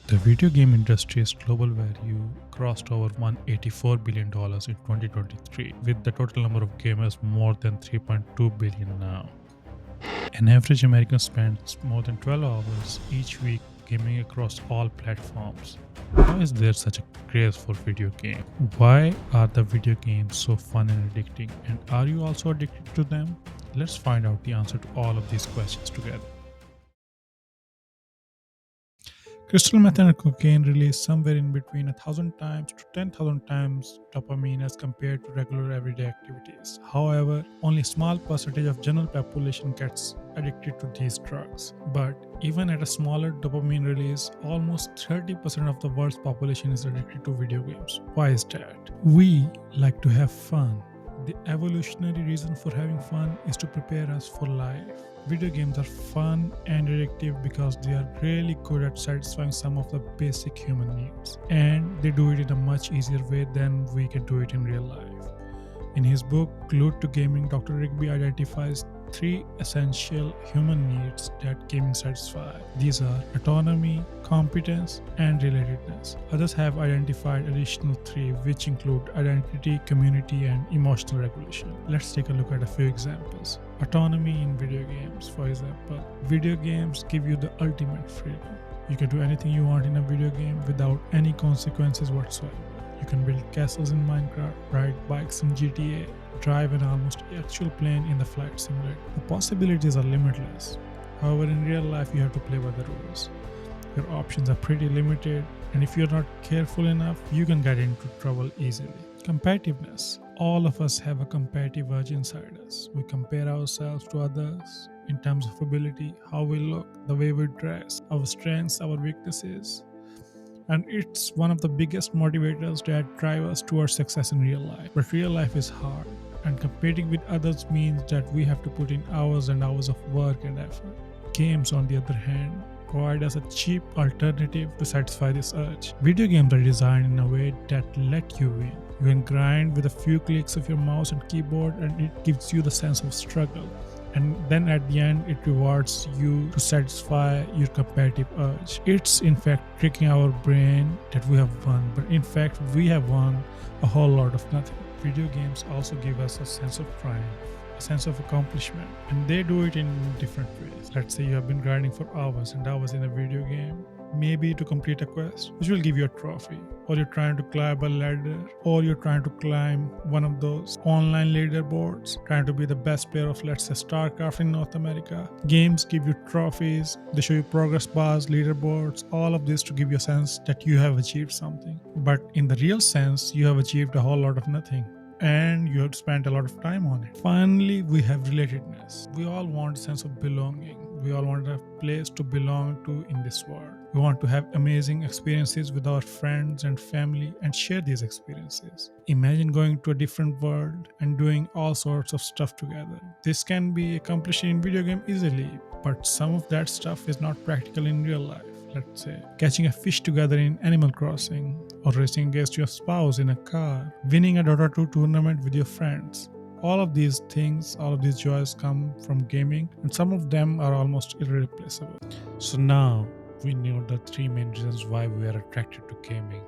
The video game industry's global value crossed over $184 billion in 2023, with the total number of gamers more than 3.2 billion now. An average American spends more than 12 hours each week gaming across all platforms. Why is there such a craze for video games? Why are the video games so fun and addicting? And are you also addicted to them? Let's find out the answer to all of these questions together. Crystal meth and cocaine release somewhere in between 1,000 times to 10,000 times dopamine as compared to regular everyday activities. However, only a small percentage of general population gets addicted to these drugs. But even at a smaller dopamine release, almost 30% of the world's population is addicted to video games. Why is that? We like to have fun. The evolutionary reason for having fun is to prepare us for life. Video games are fun and addictive because they are really good at satisfying some of the basic human needs. And they do it in a much easier way than we can do it in real life. In his book, Glued to Gaming, Dr. Rigby identifies three essential human needs that gaming satisfies. These are autonomy, competence, and relatedness. Others have identified additional three, which include identity, community, and emotional regulation. Let's take a look at a few examples. Autonomy in video games, for example. Video games give you the ultimate freedom. You can do anything you want in a video game without any consequences whatsoever. You can build castles in Minecraft, ride bikes in GTA, drive an almost actual plane in the flight simulator. The possibilities are limitless. However, in real life, you have to play by the rules. Your options are pretty limited, and if you're not careful enough, you can get into trouble easily. Competitiveness. All of us have a competitive urge inside us. We compare ourselves to others in terms of ability, how we look, the way we dress, our strengths, our weaknesses. And it's one of the biggest motivators that drive us towards success in real life. But real life is hard, and competing with others means that we have to put in hours and hours of work and effort. Games, on the other hand, provide us a cheap alternative to satisfy this urge. Video games are designed in a way that let you win. You can grind with a few clicks of your mouse and keyboard, and it gives you the sense of struggle. And then at the end, it rewards you to satisfy your competitive urge. It's in fact tricking our brain that we have won, but in fact, we have won a whole lot of nothing. Video games also give us a sense of triumph, a sense of accomplishment, and they do it in different ways. Let's say you have been grinding for hours and hours in a video game, maybe to complete a quest, which will give you a trophy, or you're trying to climb a ladder, or you're trying to climb one of those online leaderboards, trying to be the best player of, let's say, StarCraft in North America. Games give you trophies, they show you progress bars, leaderboards, all of this to give you a sense that you have achieved something. But in the real sense, you have achieved a whole lot of nothing, and you have spent a lot of time on it. Finally, we have relatedness. We all want a sense of belonging. We all want a place to belong to in this world. We want to have amazing experiences with our friends and family and share these experiences. Imagine going to a different world and doing all sorts of stuff together. This can be accomplished in video game easily, but some of that stuff is not practical in real life. Let's say catching a fish together in Animal Crossing, or racing against your spouse in a car, winning a Dota 2 tournament with your friends. All of these things, all of these joys come from gaming, and some of them are almost irreplaceable. So now we know the three main reasons why we are attracted to gaming,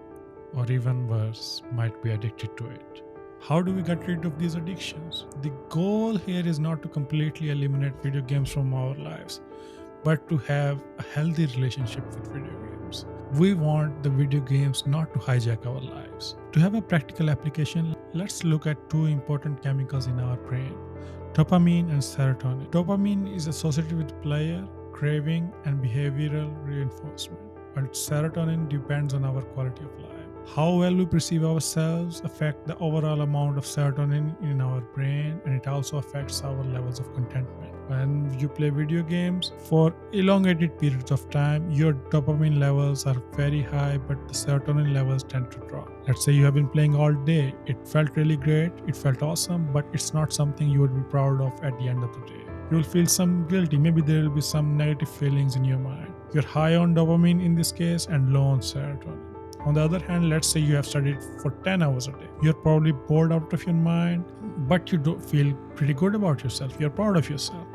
or even worse, might be addicted to it. How do we get rid of these addictions? The goal here is not to completely eliminate video games from our lives, but to have a healthy relationship with video games. We want the video games not to hijack our lives. To have a practical application, let's look at two important chemicals in our brain: dopamine and serotonin. Dopamine is associated with pleasure, craving, and behavioral reinforcement, while serotonin depends on our quality of life. How well we perceive ourselves affects the overall amount of serotonin in our brain, and it also affects our levels of contentment. When you play video games for elongated periods of time, your dopamine levels are very high, but the serotonin levels tend to drop. Let's say you have been playing all day. It felt really great, it felt awesome, but it's not something you would be proud of at the end of the day. You will feel some guilty. Maybe there will be some negative feelings in your mind. You're high on dopamine in this case and low on serotonin. On the other hand, let's say you have studied for 10 hours a day. You're probably bored out of your mind, but you do feel pretty good about yourself. You're proud of yourself.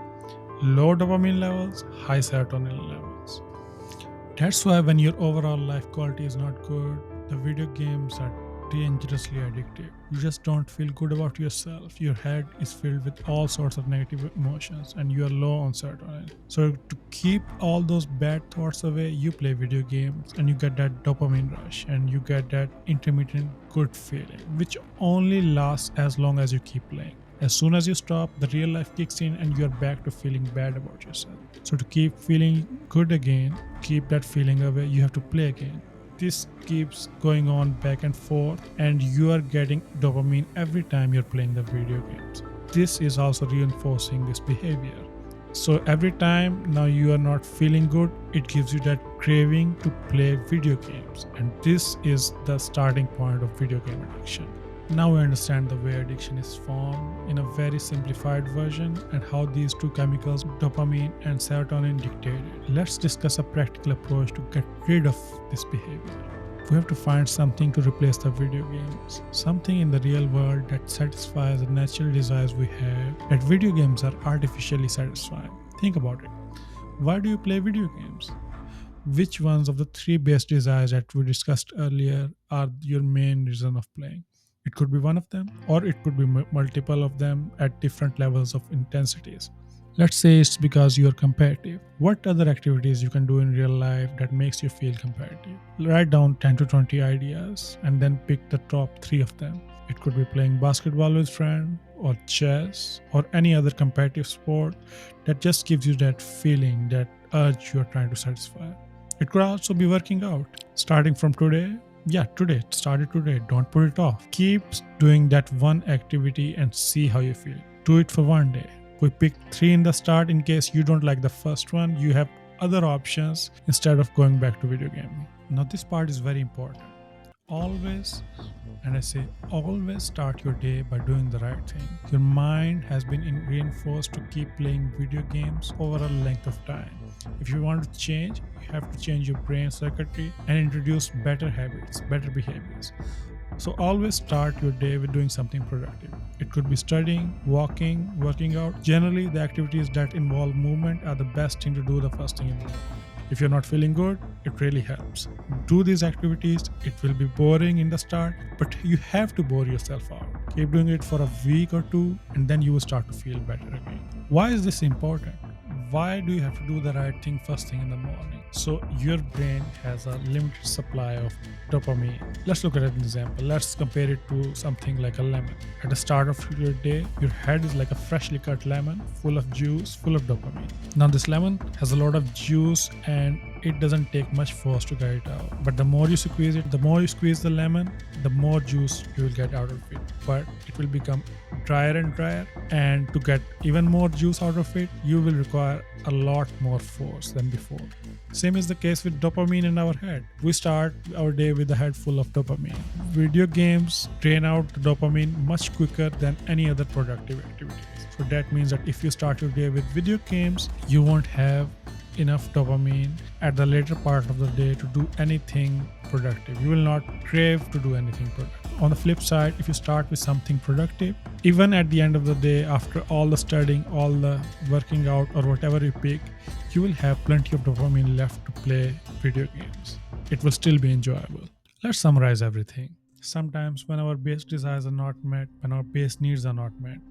Low dopamine levels, high serotonin levels. That's why when your overall life quality is not good, the video games are dangerously addictive. You just don't feel good about yourself. Your head is filled with all sorts of negative emotions and you are low on serotonin. So to keep all those bad thoughts away, you play video games and you get that dopamine rush and you get that intermittent good feeling, which only lasts as long as you keep playing. As soon as you stop, the real life kicks in and you're back to feeling bad about yourself. So to keep feeling good again, keep that feeling away, you have to play again. This keeps going on back and forth, and you are getting dopamine every time you're playing the video games. This is also reinforcing this behavior. So every time now you are not feeling good, it gives you that craving to play video games. And this is the starting point of video game addiction. Now we understand the way addiction is formed in a very simplified version and how these two chemicals, dopamine and serotonin, dictate it. Let's discuss a practical approach to get rid of this behavior. We have to find something to replace the video games, something in the real world that satisfies the natural desires we have that video games are artificially satisfying. Think about it. Why do you play video games? Which ones of the three base desires that we discussed earlier are your main reason of playing? It could be one of them, or it could be multiple of them at different levels of intensities. Let's say it's because you're competitive. What other activities you can do in real life that makes you feel competitive? Write down 10 to 20 ideas and then pick the top 3 of them. It could be playing basketball with friends or chess or any other competitive sport that just gives you that feeling, that urge you're trying to satisfy. It could also be working out. Starting from today, start it today. Don't put it off. Keep doing that one activity and see how you feel. Do it for one day. We picked 3 in the start in case you don't like the first one. You have other options instead of going back to video gaming. Now, this part is very important. Always, and I say always, start your day by doing the right thing. Your mind has been reinforced to keep playing video games over a length of time. If you want to change, you have to change your brain circuitry and introduce better habits, better behaviors. So always start your day with doing something productive. It could be studying, walking, working out. Generally, the activities that involve movement are the best thing to do the first thing in the morning. If you're not feeling good, it really helps. Do these activities. It will be boring in the start, but you have to bore yourself out. Keep doing it for a week or two, and then you will start to feel better again. Why is this important? Why do you have to do the right thing first thing in the morning? So your brain has a limited supply of dopamine. Let's look at an example. Let's compare it to something like a lemon. At the start of your day, your head is like a freshly cut lemon, full of juice, full of dopamine. Now this lemon has a lot of juice and it doesn't take much force to get it out. But the more you squeeze it, the more you squeeze the lemon, the more juice you will get out of it. But it will become drier and drier, and to get even more juice out of it, you will require a lot more force than before. Same is the case with dopamine in our head. We start our day with a head full of dopamine. Video games drain out the dopamine much quicker than any other productive activities. So that means that if you start your day with video games, you won't have enough dopamine at the later part of the day to do anything productive. You will not crave to do anything productive. On the flip side, if you start with something productive, even at the end of the day, after all the studying, all the working out, or whatever you pick, you will have plenty of dopamine left to play video games. It will still be enjoyable. Let's summarize everything. Sometimes, when our base desires are not met, when our base needs are not met,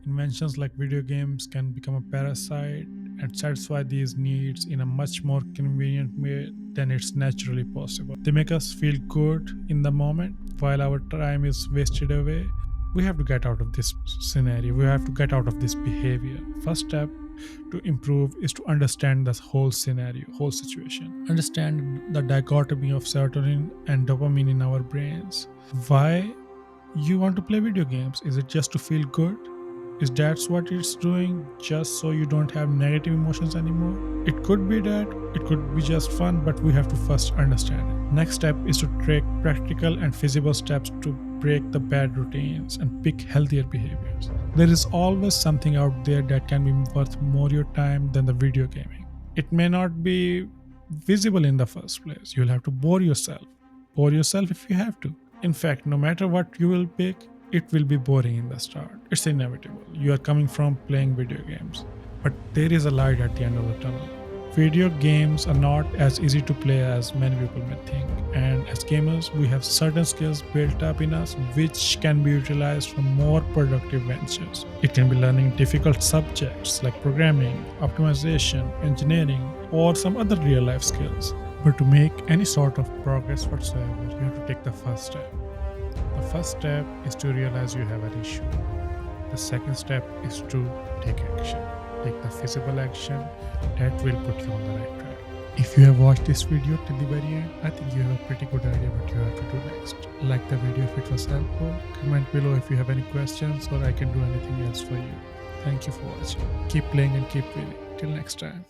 inventions like video games can become a parasite and satisfy these needs in a much more convenient way than it's naturally possible. They make us feel good in the moment while our time is wasted away. We have to get out of this scenario. We have to get out of this behavior. First step to improve is to understand this whole scenario, whole situation. Understand the dichotomy of serotonin and dopamine in our brains. Why you want to play video games? Is it just to feel good? Is that what it's doing just so you don't have negative emotions anymore? It could be that, it could be just fun, but we have to first understand it. Next step is to take practical and feasible steps to break the bad routines and pick healthier behaviors. There is always something out there that can be worth more your time than the video gaming. It may not be visible in the first place. You'll have to bore yourself. Bore yourself if you have to. In fact, no matter what you will pick, it will be boring in the start. It's inevitable. You are coming from playing video games. But there is a light at the end of the tunnel. Video games are not as easy to play as many people may think, and as gamers, we have certain skills built up in us which can be utilized for more productive ventures. It can be learning difficult subjects like programming, optimization, engineering, or some other real life skills. But to make any sort of progress whatsoever, you have to take the first step. The first step is to realize you have an issue. The second step is to take action. Take the feasible action that will put you on the right track. If you have watched this video till the very end, I think you have a pretty good idea what you have to do next. Like the video if it was helpful, comment below if you have any questions or I can do anything else for you. Thank you for watching. Keep playing and keep winning. Till next time.